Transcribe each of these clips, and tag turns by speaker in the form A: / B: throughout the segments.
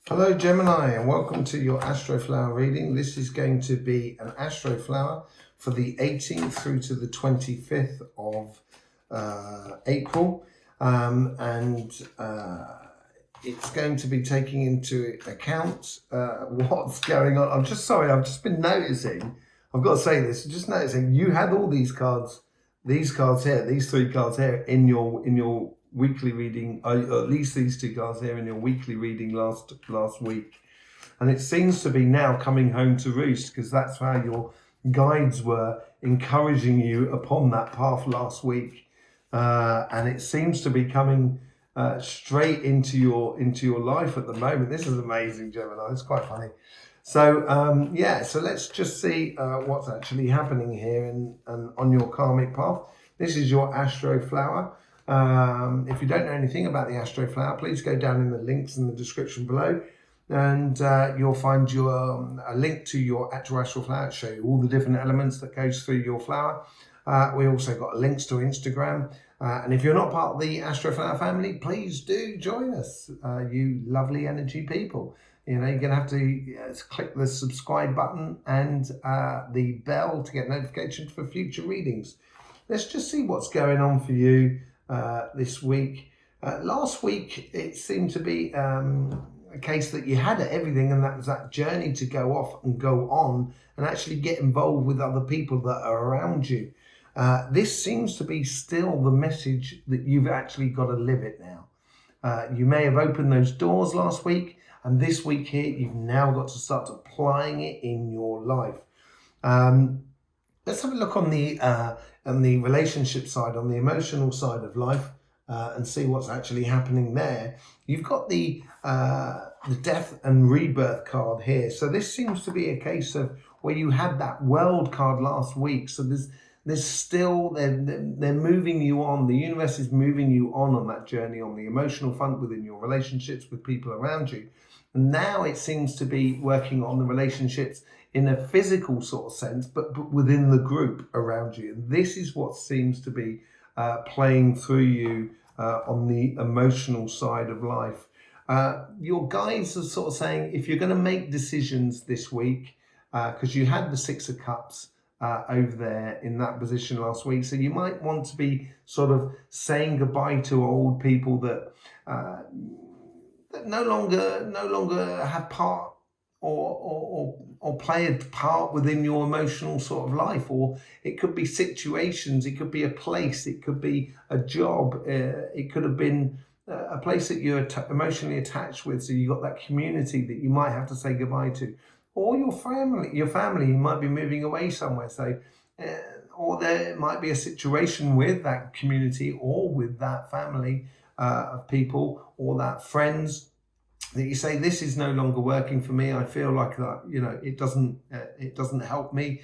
A: Hello Gemini, and welcome to your Astroflower reading. This is going to be an Astroflower for the 18th through to the 25th of April, and it's going to be taking into account what's going on. I'm just sorry, I've just been noticing, I've got to say this, just noticing you had all these cards here, these three cards here in your weekly reading, or at least these two cards here in your weekly reading last week, and it seems to be now coming home to roost, because that's how your guides were encouraging you upon that path last week, and it seems to be coming straight into your life at the moment. This is amazing, Gemini. It's quite funny. So yeah, so let's just see what's actually happening here and on your karmic path. This is your Astroflower. If you don't know anything about the Astroflower, please go down in the links in the description below, and you'll find a link to your actual Astroflower to show you all the different elements that goes through your flower. We also got links to Instagram, and if you're not part of the Astroflower family, please do join us, you lovely energy people. You know, you're going to have to click the subscribe button and the bell to get notifications for future readings. Let's just see what's going on for you this week. Last week, it seemed to be a case that you had everything, and that was that journey to go off and go on and actually get involved with other people that are around you. This seems to be still the message that you've actually got to live it now. You may have opened those doors last week, and this week here, you've now got to start applying it in your life. Let's have a look on the relationship side, on the emotional side of life, and see what's actually happening there. You've got the death and rebirth card here. So this seems to be a case of where you had that world card last week. So there's still, they're moving you on. The universe is moving you on that journey, on the emotional front, within your relationships with people around you. And now it seems to be working on the relationships in a physical sort of sense, but within the group around you. And this is what seems to be playing through you on the emotional side of life. Your guides are sort of saying, if you're going to make decisions this week, because you had the Six of Cups over there in that position last week, so you might want to be sort of saying goodbye to old people that no longer have part or play a part within your emotional sort of life. Or it could be situations, it could be a place, it could be a job, it could have been a place that you're emotionally attached with, so you got that community that you might have to say goodbye to. Or your family, you might be moving away somewhere, so or there might be a situation with that community or with that family of people, or that friends, that you say, this is no longer working for me. I feel like that, you know, it doesn't help me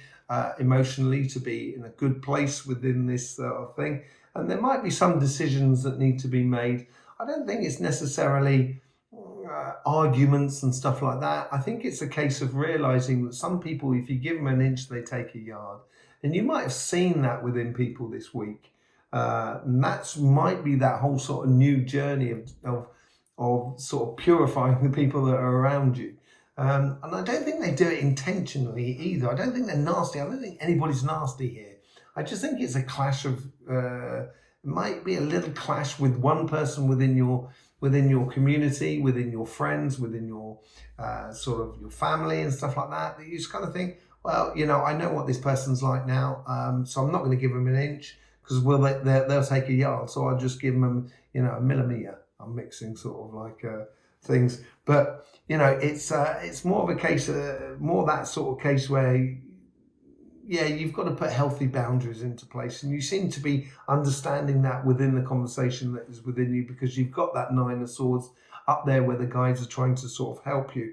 A: emotionally to be in a good place within this thing. And there might be some decisions that need to be made. I don't think it's necessarily arguments and stuff like that. I think it's a case of realizing that some people, if you give them an inch, they take a yard. And you might have seen that within people this week. And that might be that whole sort of new journey of sort of purifying the people that are around you. And I don't think they do it intentionally either. I don't think they're nasty. I don't think anybody's nasty here. I just think it's a clash of, it might be a little clash with one person within your community, within your friends, within your sort of your family and stuff like that, that you just kind of think, well, you know, I know what this person's like now, so I'm not going to give them an inch, because they'll take a yard, so I'll just give them, you know, a millimeter. I'm mixing sort of like things, but you know, it's more of a case, more that sort of case where, yeah, you've got to put healthy boundaries into place, and you seem to be understanding that within the conversation that is within you, because you've got that Nine of Swords up there where the guides are trying to sort of help you.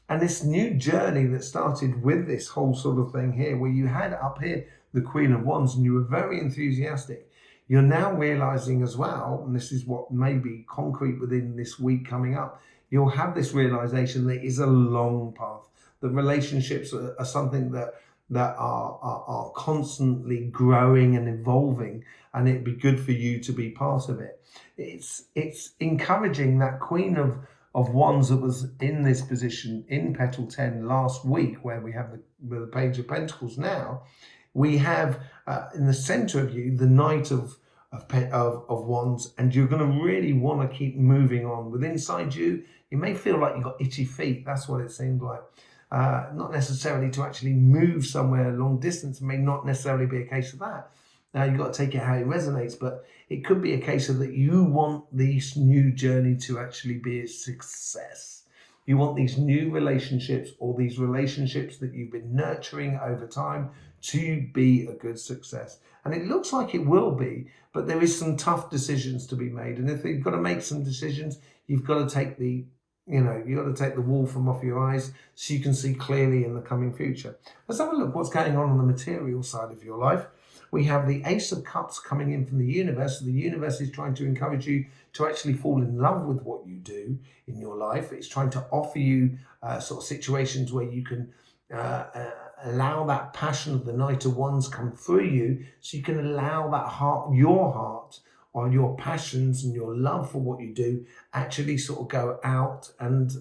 A: And this new journey that started with this whole sort of thing here, where you had up here the Queen of Wands and you were very enthusiastic, you're now realizing as well, and this is what may be concrete within this week coming up, you'll have this realization that it is a long path. The relationships are something that are constantly growing and evolving, and it'd be good for you to be part of it. It's encouraging that Queen of of Wands that was in this position in Petal 10 last week, where we have the Page of Pentacles now, we have in the center of you the Knight of Wands, and you're going to really want to keep moving on. With inside you, you may feel like you've got itchy feet. That's what it seemed like. Not necessarily to actually move somewhere long distance. It may not necessarily be a case of that. Now you've got to take it how it resonates, but it could be a case of that you want this new journey to actually be a success. You want these new relationships, or these relationships that you've been nurturing over time, to be a good success. And it looks like it will be, but there is some tough decisions to be made. And if you've got to make some decisions, you've got to take the wool from off your eyes so you can see clearly in the coming future. Let's have a look what's going on the material side of your life. We have the Ace of Cups coming in from the universe. So the universe is trying to encourage you to actually fall in love with what you do in your life. It's trying to offer you sort of situations where you can allow that passion of the Knight of Wands come through you, so you can allow that your heart, or your passions and your love for what you do, actually sort of go out and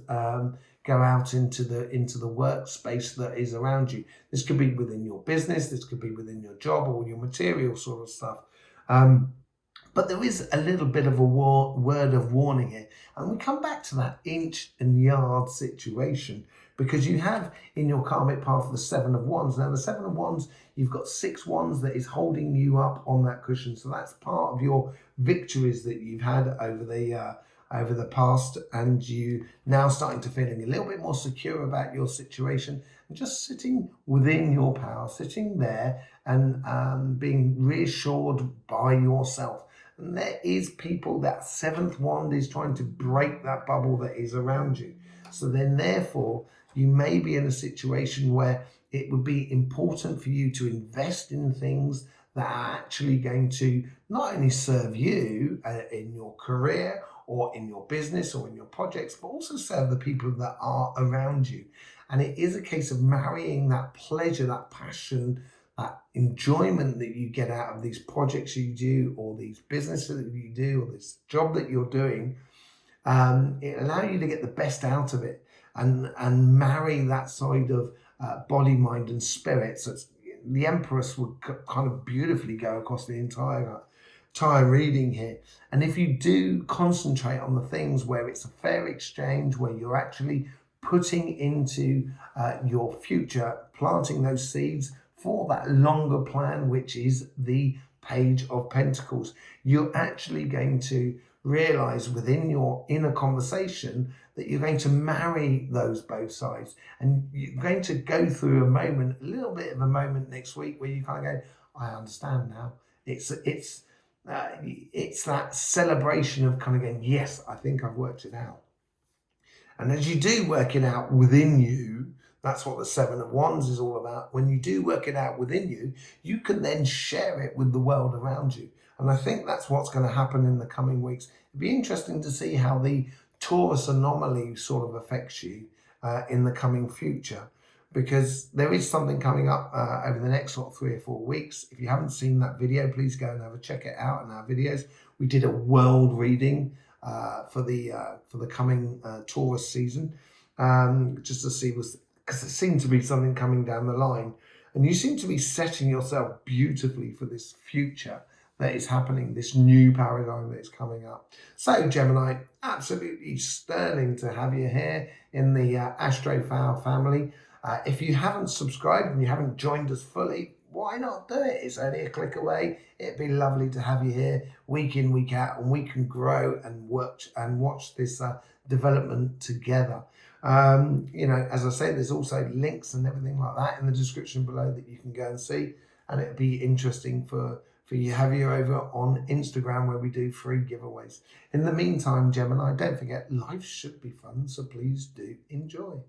A: go out into the workspace that is around you. This could be within your business, this could be within your job, or your material sort of stuff. But there is a little bit of a word of warning here. And we come back to that inch and yard situation, because you have in your karmic path the Seven of Wands. Now the Seven of Wands, you've got 6 wands that is holding you up on that cushion. So that's part of your victories that you've had over the past, and you now starting to feeling a little bit more secure about your situation, and just sitting within your power, sitting there and being reassured by yourself. And there is people, that 7th wand is trying to break that bubble that is around you. So then therefore you may be in a situation where it would be important for you to invest in things that are actually going to not only serve you in your career or in your business or in your projects, but also serve the people that are around you. And it is a case of marrying that pleasure, that passion, that enjoyment that you get out of these projects you do, or these businesses that you do, or this job that you're doing. It allows you to get the best out of it, and marry that side of body, mind, and spirit. So the Empress would kind of beautifully go across the entire reading here. And if you do concentrate on the things where it's a fair exchange, where you're actually putting into your future, planting those seeds for that longer plan, which is the Page of Pentacles, you're actually going to realize within your inner conversation that you're going to marry those both sides, and you're going to go through a little bit of a moment next week where you kind of go, I understand now. It's that celebration of kind of going, yes, I think I've worked it out. And as you do work it out within you, that's what the Seven of Wands is all about. When you do work it out within you, you can then share it with the world around you. And I think that's what's going to happen in the coming weeks. It'd be interesting to see how the Taurus anomaly sort of affects you in the coming future, because there is something coming up over the next sort of 3 or 4 weeks. If you haven't seen that video, please go and check it out in our videos. We did a world reading for the coming Taurus season, just to see, because there seemed to be something coming down the line, and you seem to be setting yourself beautifully for this future that is happening, this new paradigm that is coming up. So Gemini, absolutely sterling to have you here in the Astroflower family. If you haven't subscribed and you haven't joined us fully, why not do it? It's only a click away. It'd be lovely to have you here week in, week out, and we can grow and watch this development together. As I say, there's also links and everything like that in the description below that you can go and see, and it'd be interesting for you to have you over on Instagram, where we do free giveaways. In the meantime, Gemini, don't forget, life should be fun, so please do enjoy.